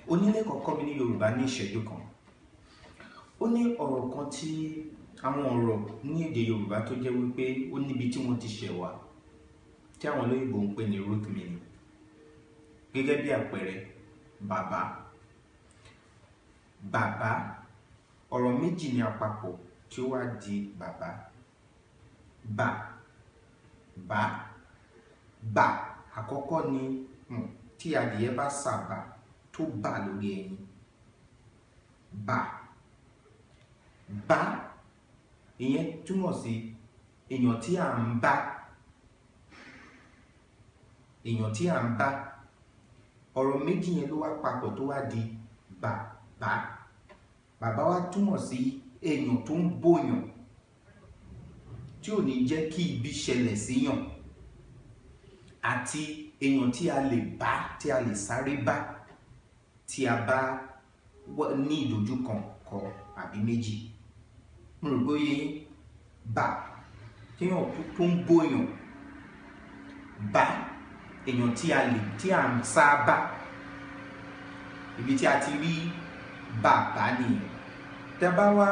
Onílé kọ̀ọ̀kan mi ní Yorùbá ní ìṣẹ́jú kan. Ó ní ọ̀rọ̀ kan tí àwọn ọ̀rọ̀ ní èdè Yorùbá tó jẹ́ wípé ó níbi tí wọ́n ti ṣẹ̀ wá, tí àwọn olóyìnbó ń pè ní root meaning. Gẹ́gẹ́ bí àpẹẹrẹ, bàbá. Bàbá, ọ̀rọ̀ méjì ní àpapọ̀ tí ó wá di bàbá. Bà àkọ́kọ́ ni tí adìyẹ bá sàbà tó bà lórí ẹyin. Bá ìyẹn túmọ̀ sí èèyàn tí à ń bá. Ọ̀rọ̀ méjì yẹn ló wá papọ̀ tó wá di bàbá. Bàbá wá túmọ̀ sí èèyàn tó ń bòyàn, tí ò ní jẹ́ kí ibi ṣẹlẹ̀ síyàn, àti èèyàn tí a lè bá, tí a lè sáré bá tí a bá ní ìdojúkọ kan àbí méjì. Mo rò bóyá bà téèyàn tó ń bòyàn, bá èèyàn tí à ń sá bá. Ibi tí a ti rí bàbá nìyẹn. Tá bá wá